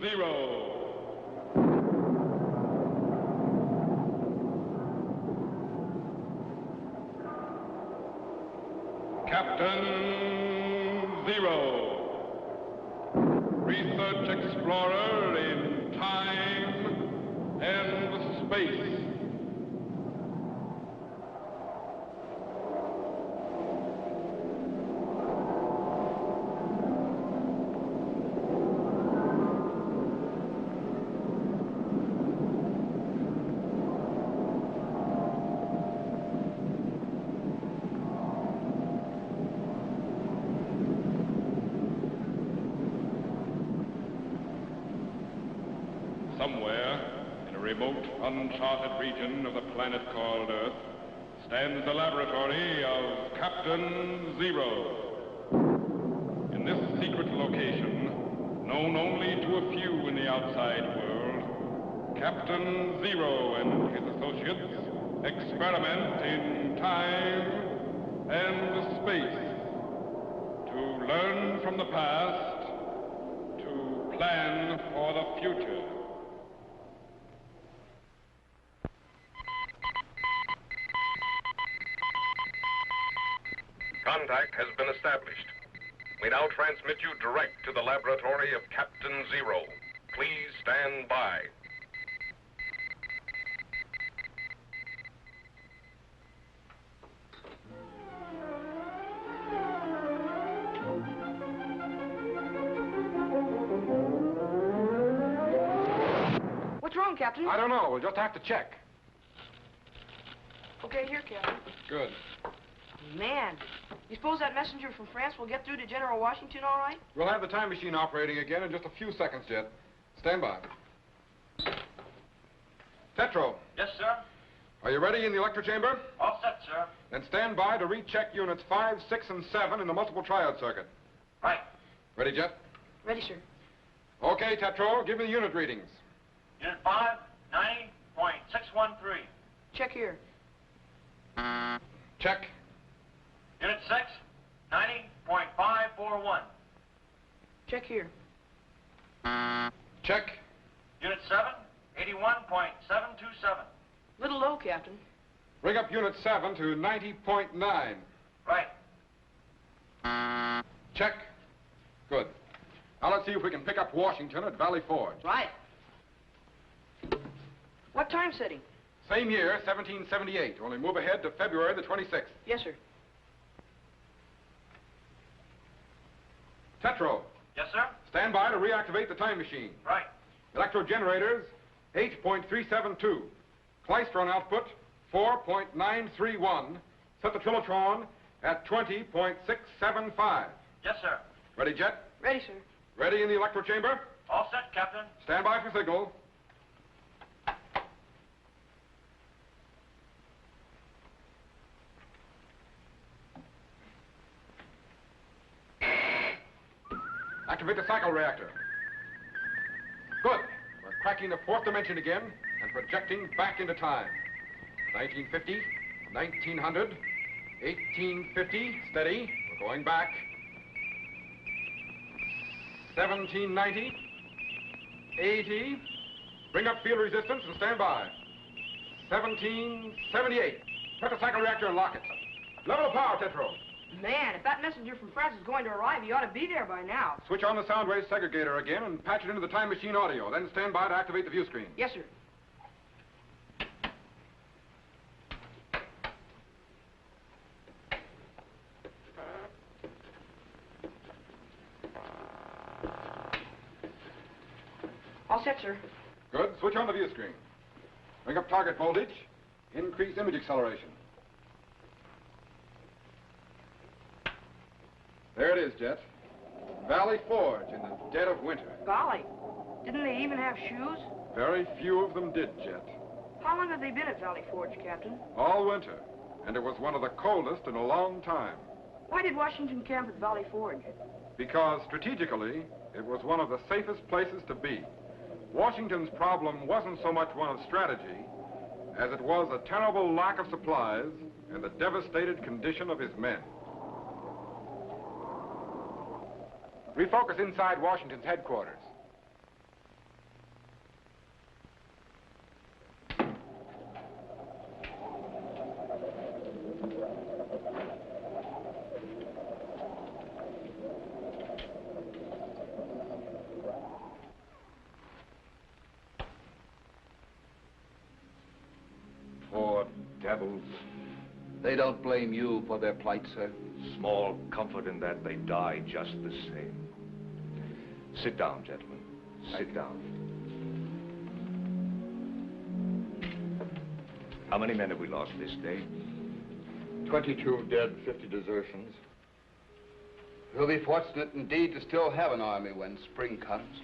0. Captain 0. Research explorer in time and space. Somewhere, in a remote, uncharted region of the planet called Earth, stands the laboratory of Captain 0. In this secret location, known only to a few in the outside world, Captain 0 and his associates experiment in time and space to learn from the past, to plan for the future. Contact has been established. We now transmit you direct to the laboratory of Captain 0. Please stand by. What's wrong, Captain? I don't know. We'll just have to check. Okay, here, Captain. Good. Man, you suppose that messenger from France will get through to General Washington all right? We'll have the time machine operating again in just a few seconds, Jet. Stand by. Tetro. Yes, sir. Are you ready in the electro chamber? All set, sir. Then stand by to recheck units 5, 6, and 7 in the multiple triode circuit. Right. Ready, Jet? Ready, sir. Okay, Tetro, give me the unit readings. Unit 5, 90.613. Check here. Check. Unit 6, 90.541. Check here. Check. Unit 7, 81.727. Little low, Captain. Bring up unit 7 to 90.9. Right. Check. Good. Now let's see if we can pick up Washington at Valley Forge. Right. What time setting? Same year, 1778. Only move ahead to February the 26th. Yes, sir. Tetro. Yes, sir? Stand by to reactivate the time machine. Right. Electro generators, 8.372. Klystron output, 4.931. Set the Trilotron at 20.675. Yes, sir. Ready, Jet? Ready, sir. Ready in the electro chamber? All set, Captain. Stand by for signal. Activate the cycle reactor. Good. We're cracking the fourth dimension again and projecting back into time. 1950, 1900, 1850, steady. We're going back. 1790, 80. Bring up field resistance and stand by. 1778. Put the cycle reactor and lock it. Level of power, Tetro. Man, if that messenger from France is going to arrive, he ought to be there by now. Switch on the sound wave segregator again and patch it into the time machine audio. Then stand by to activate the view screen. Yes, sir. All set, sir. Good. Switch on the view screen. Bring up target voltage. Increase image acceleration. There it is, Jet. Valley Forge in the dead of winter. Golly, didn't they even have shoes? Very few of them did, Jet. How long have they been at Valley Forge, Captain? All winter. And it was one of the coldest in a long time. Why did Washington camp at Valley Forge? Because strategically, it was one of the safest places to be. Washington's problem wasn't so much one of strategy as it was a terrible lack of supplies and the devastated condition of his men. Refocus inside Washington's headquarters. rebels. They don't blame you for their plight, sir. Small comfort in that they die just the same. Sit down, gentlemen. Sit down. How many men have we lost this day? 22 dead, 50 desertions. We'll be fortunate indeed to still have an army when spring comes.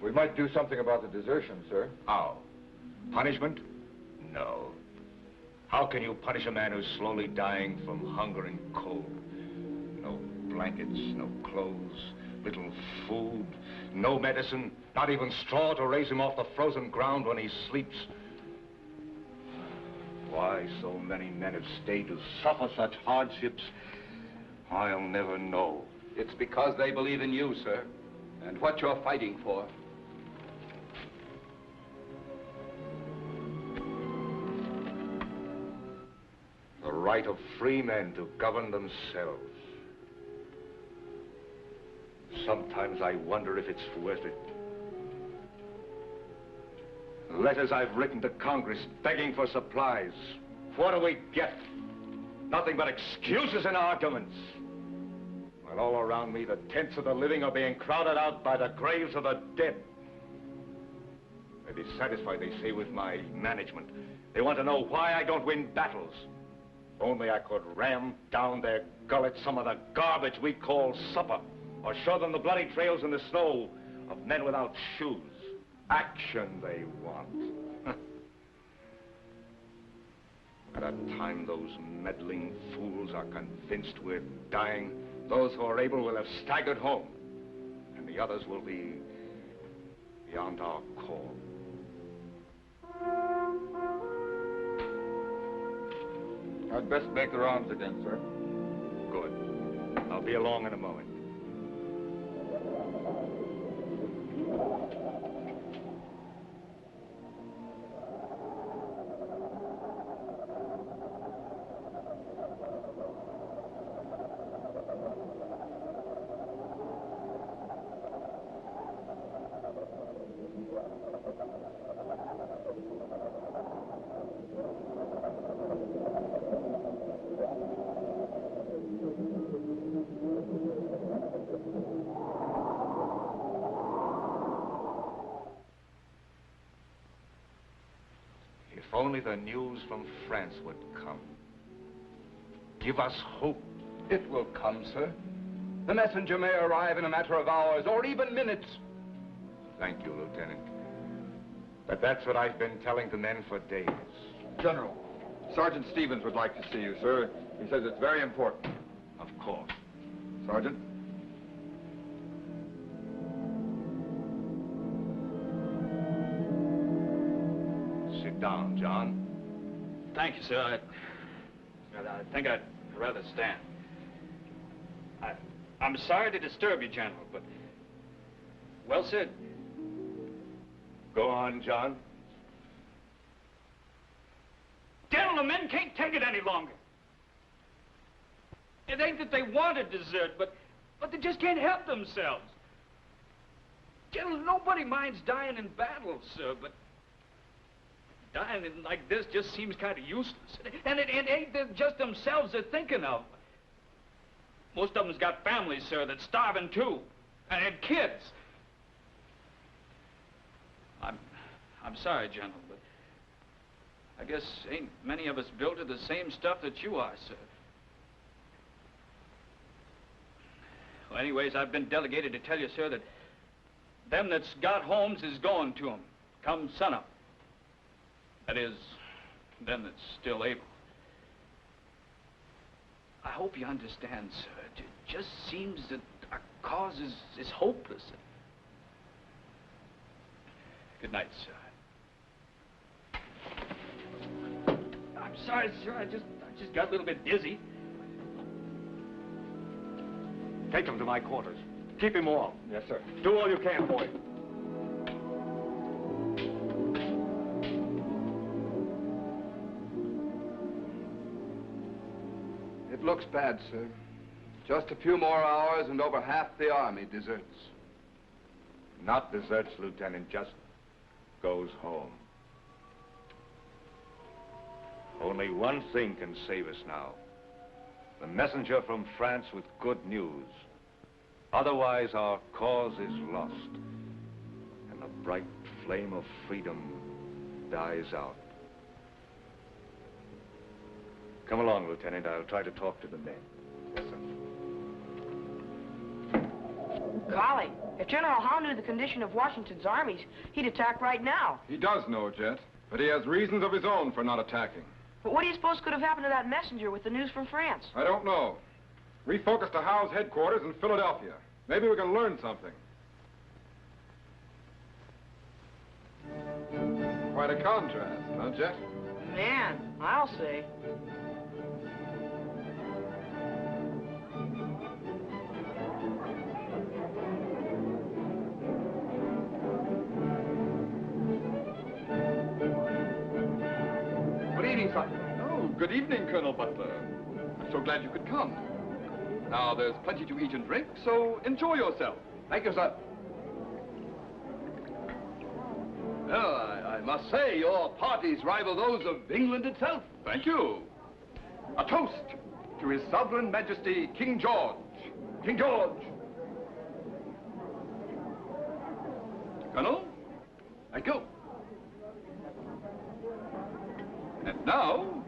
We might do something about the desertion, sir. How? Punishment? No. How can you punish a man who's slowly dying from hunger and cold? No blankets, no clothes, little food, no medicine, not even straw to raise him off the frozen ground when he sleeps. Why so many men have stayed to suffer such hardships, I'll never know. It's because they believe in you, sir, and what you're fighting for. The right of free men to govern themselves. Sometimes I wonder if it's worth it. Letters I've written to Congress begging for supplies. What do we get? Nothing but excuses and arguments. While all around me, the tents of the living are being crowded out by the graves of the dead. They're dissatisfied, they say, with my management. They want to know why I don't win battles. If only I could ram down their gullets some of the garbage we call supper, or show them the bloody trails in the snow of men without shoes. Action they want. At a time those meddling fools are convinced we're dying, those who are able will have staggered home, and the others will be beyond our call. I'd best make the rounds again, sir. Good. I'll be along in a moment. If only the news from France would come. Give us hope. It will come, sir. The messenger may arrive in a matter of hours or even minutes. Thank you, Lieutenant. But that's what I've been telling the men for days. General, Sergeant Stevens would like to see you, sir. He says it's very important. Of course. Sergeant? Sit down, John. Thank you, sir. I think I'd rather stand. I'm sorry to disturb you, General, but... Well said. Go on, John. General, the men can't take it any longer. It ain't that they want to desert, but they just can't help themselves. General, nobody minds dying in battle, sir, but dying like this just seems kind of useless. And it ain't that just themselves they're thinking of. Most of them's got families, sir, that's starving too, and kids. I'm sorry, General, but I guess ain't many of us built of the same stuff that you are, sir. Well, anyways, I've been delegated to tell you, sir, that them that's got homes is going to them come sunup. That is, them that's still able. I hope you understand, sir. It just seems that our cause is hopeless. Good night, sir. I'm sorry, sir. I just got a little bit dizzy. Take him to my quarters. Keep him warm. Yes, sir. Do all you can for him. It looks bad, sir. Just a few more hours and over half the army deserts. Not deserts, Lieutenant, just goes home. Only one thing can save us now. The messenger from France with good news. Otherwise, our cause is lost. And the bright flame of freedom dies out. Come along, Lieutenant. I'll try to talk to the men. Yes, sir. Golly, if General Howe knew the condition of Washington's armies, he'd attack right now. He does know, Jet, but he has reasons of his own for not attacking. But what do you suppose could have happened to that messenger with the news from France? I don't know. Refocus to Howe's headquarters in Philadelphia. Maybe we can learn something. Quite a contrast, huh, Jet? Man, I'll say. Good evening, sir. Oh, good evening, Colonel Butler. I'm so glad you could come. Now, there's plenty to eat and drink, so enjoy yourself. Thank you, sir. Oh, I must say, your parties rival those of England itself. Thank you. A toast to His Sovereign Majesty, King George. King George. Colonel? Thank you. And now,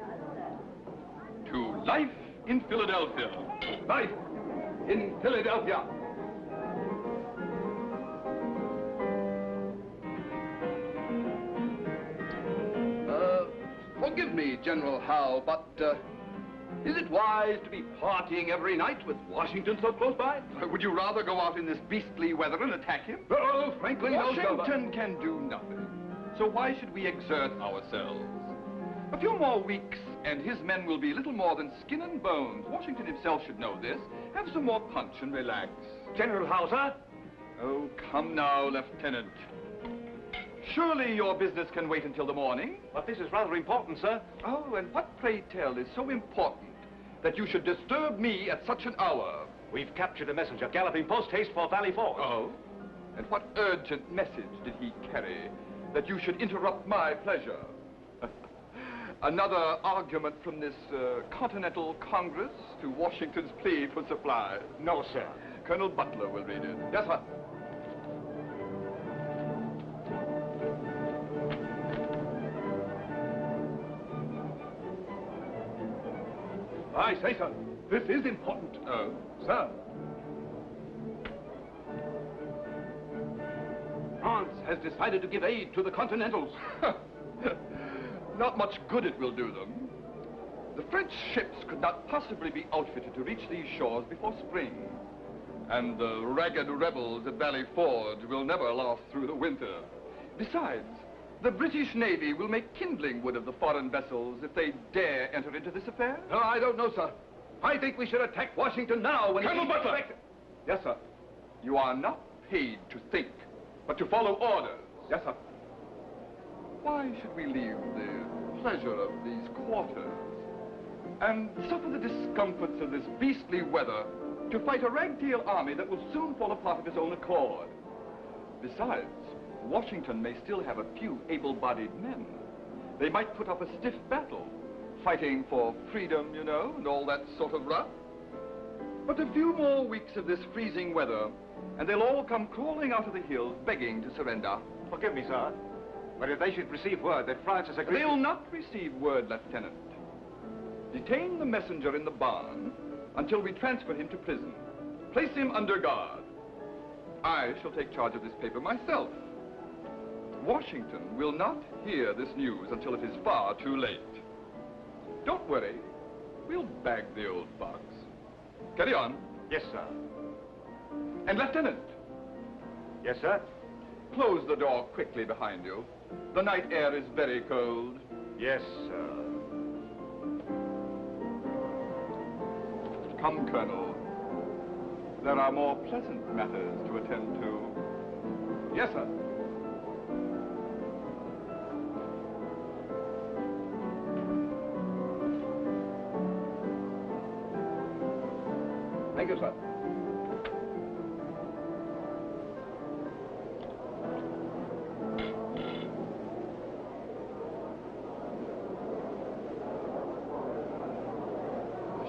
to life in Philadelphia. Life in Philadelphia. Forgive me, General Howe, but is it wise to be partying every night with Washington so close by? Would you rather go out in this beastly weather and attack him? Oh, frankly, no, sir. Washington can do nothing. So why should we exert ourselves? A few more weeks, and his men will be little more than skin and bones. Washington himself should know this. Have some more punch and relax. General Howe, sir? Oh, come now, Lieutenant. Surely your business can wait until the morning? But this is rather important, sir. Oh, and what, pray tell, is so important that you should disturb me at such an hour? We've captured a messenger galloping post-haste for Valley Forge. Oh? And what urgent message did he carry that you should interrupt my pleasure? Another argument from this Continental Congress to Washington's plea for supplies? No, sir. Colonel Butler will read it. Yes, sir. I say, sir, this is important. Oh? Sir. France has decided to give aid to the Continentals. Not much good it will do them. The French ships could not possibly be outfitted to reach these shores before spring. And the ragged rebels at Valley Forge will never last through the winter. Besides, the British Navy will make kindling wood of the foreign vessels if they dare enter into this affair. No, I don't know, sir. I think we should attack Washington now when Colonel Butler! Yes, sir. You are not paid to think, but to follow orders. Yes, sir. Why should we leave the pleasure of these quarters and suffer the discomforts of this beastly weather to fight a ragtail army that will soon fall apart of its own accord? Besides, Washington may still have a few able-bodied men. They might put up a stiff battle, fighting for freedom, you know, and all that sort of rot. But a few more weeks of this freezing weather, and they'll all come crawling out of the hills begging to surrender. Forgive me, sir. But if they should receive word that France has agreed... They'll not receive word, Lieutenant. Detain the messenger in the barn until we transfer him to prison. Place him under guard. I shall take charge of this paper myself. Washington will not hear this news until it is far too late. Don't worry. We'll bag the old fox. Carry on. Yes, sir. And, Lieutenant, Yes, sir? close the door quickly behind you. The night air is very cold. Yes, sir. Come, Colonel. There are more pleasant matters to attend to. Yes, sir. Thank you, sir.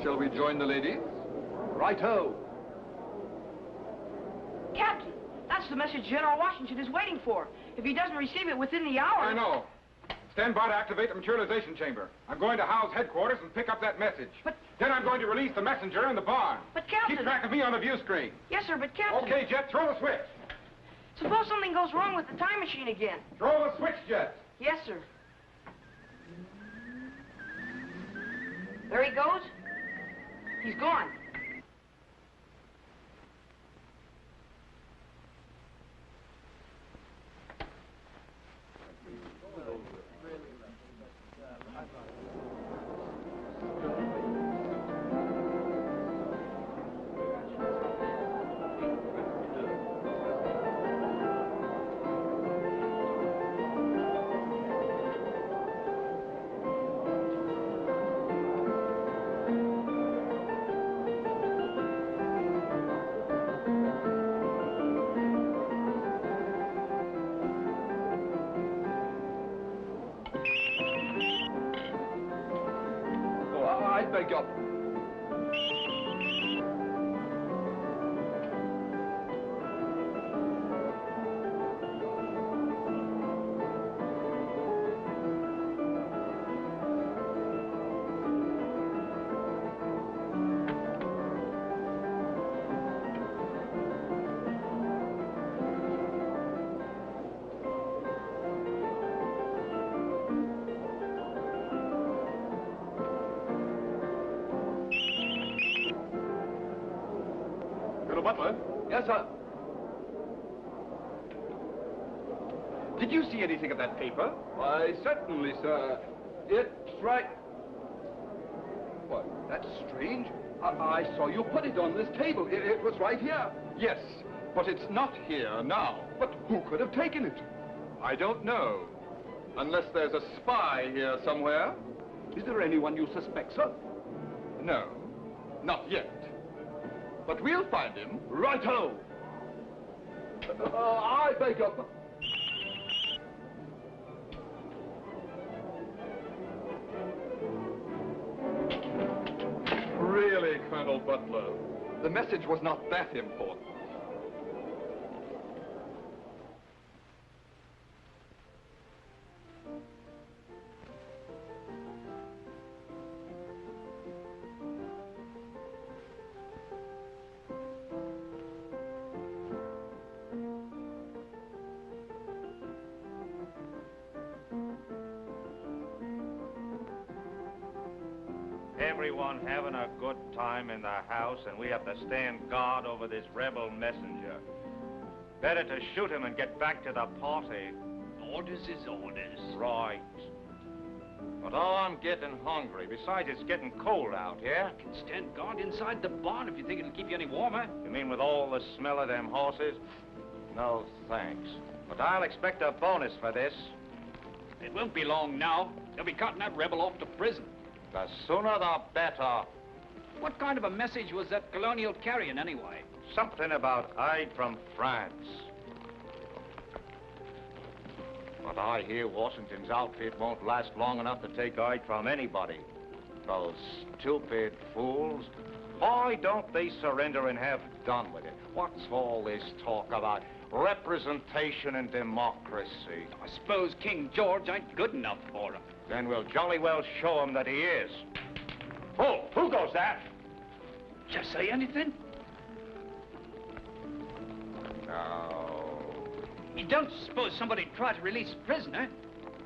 Shall we join the ladies? Righto. Captain, that's the message General Washington is waiting for. If he doesn't receive it within the hour... I know. Stand by to activate the materialization chamber. I'm going to Howe's headquarters and pick up that message. But... Then I'm going to release the messenger in the barn. But, Captain... Keep track of me on the view screen. Yes, sir, but, Captain... Okay, Jet, throw the switch. Suppose something goes wrong with the time machine again. Throw the switch, Jet. Yes, sir. There he goes. He's gone. I beg your... Butler? Yes, sir. Did you see anything of that paper? Why, certainly, sir. It's right... What? That's strange. I saw you put it on this table. It was right here. Yes, but it's not here now. But who could have taken it? I don't know. Unless there's a spy here somewhere. Is there anyone you suspect, sir? No, not yet. But we'll find him. Righto! I beg your... Really, Colonel Butler, the message was not that important. Everyone having a good time in the house, and we have to stand guard over this rebel messenger. Better to shoot him and get back to the party. Orders is orders. Right. But I'm getting hungry. Besides, it's getting cold out here. You can stand guard inside the barn if you think it'll keep you any warmer. You mean with all the smell of them horses? No, thanks. But I'll expect a bonus for this. It won't be long now. They'll be cutting that rebel off to prison. The sooner the better. What kind of a message was that colonial carrying, anyway? Something about aid from France. But I hear Washington's outfit won't last long enough to take aid from anybody. Those stupid fools. Why don't they surrender and have done with it? What's all this talk about representation and democracy? I suppose King George ain't good enough for them. Then we'll jolly well show him that he is. Oh, who goes that? Just say anything? No. You don't suppose somebody'd try to release a prisoner?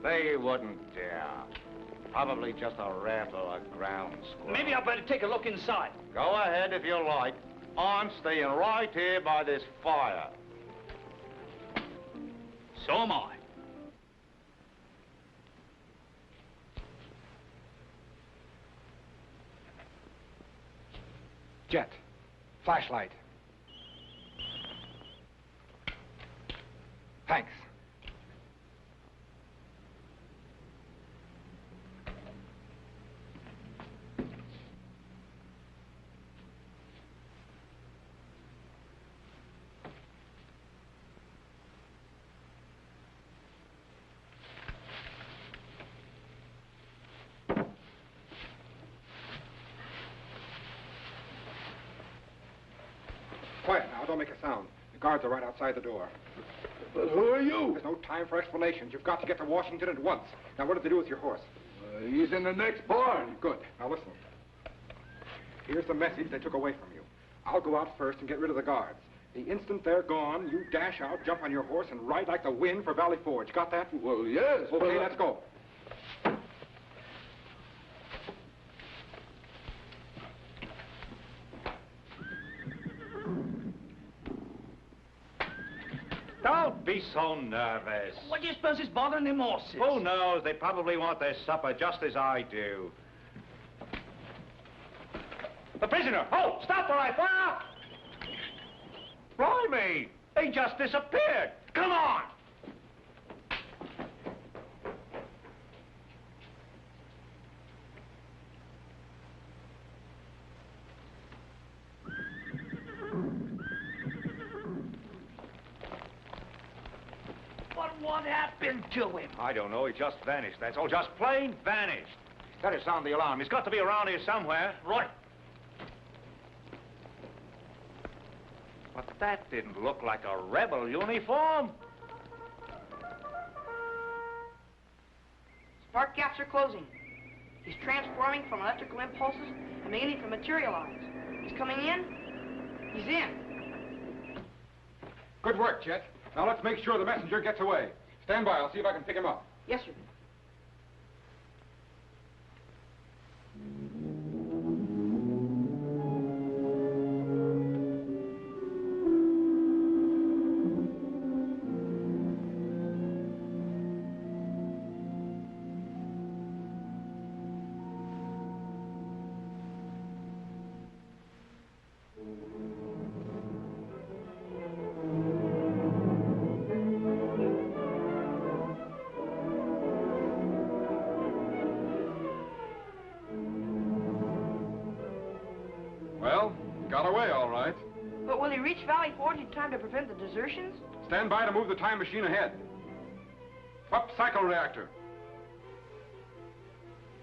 They wouldn't dare. Probably just a rat or a ground squirrel. Maybe I better take a look inside. Go ahead if you like. I'm staying right here by this fire. So am I. Jet. Flashlight. Thanks. don't make a sound. The guards are right outside the door. But who are you? There's no time for explanations. You've got to get to Washington at once. Now, what did they do with your horse? He's in the next barn. Good. Now, listen. Here's the message they took away from you. I'll go out first and get rid of the guards. The instant they're gone, you dash out, jump on your horse, and ride like the wind for Valley Forge. Got that? Well, yes. Okay, let's go. Don't be so nervous. What do you suppose is bothering them horses? Who knows? They probably want their supper just as I do. The prisoner! Oh, stop or I fire! Blimey! They just disappeared! Come on! What happened to him? I don't know. He just vanished. That's all. Just plain vanished. Better sound the alarm. He's got to be around here somewhere. Right. But that didn't look like a rebel uniform. Spark gaps are closing. He's transforming from electrical impulses and beginning to materialize. He's coming in. He's in. Good work, Chet. Now, let's make sure the messenger gets away. Stand by. I'll see if I can pick him up. Yes, sir. Well, got away all right. But will he reach Valley Forge in time to prevent the desertions? Stand by to move the time machine ahead. Up cycle reactor.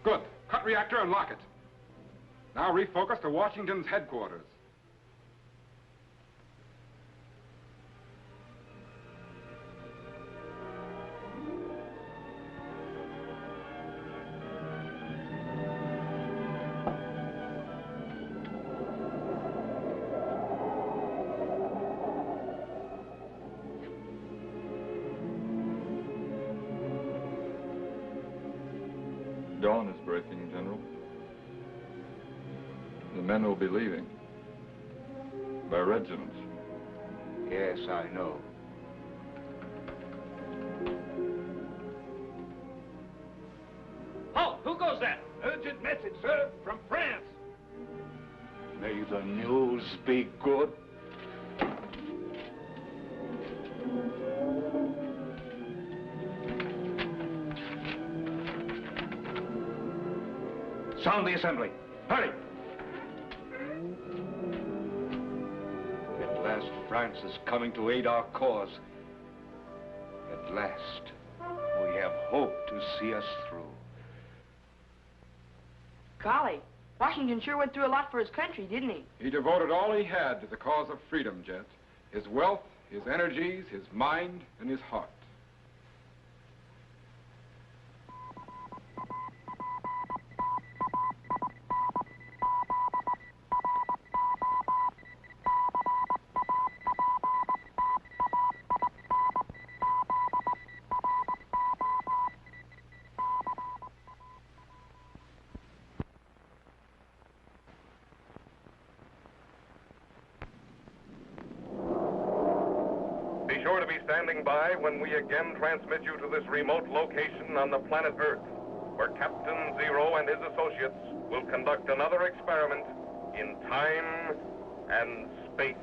Good. Cut reactor and lock it. Now refocus to Washington's headquarters. Dawn is breaking, General. The men will be leaving. By regiments. Yes, I know. Oh, who goes that? Urgent message, sir, from France. May the news be good. Sound the assembly. Hurry! At last, France is coming to aid our cause. At last, we have hope to see us through. Golly, Washington sure went through a lot for his country, didn't he? He devoted all he had to the cause of freedom, Jet. His wealth, his energies, his mind, and his heart. Be sure to be standing by when we again transmit you to this remote location on the planet Earth, where Captain Zero and his associates will conduct another experiment in time and space.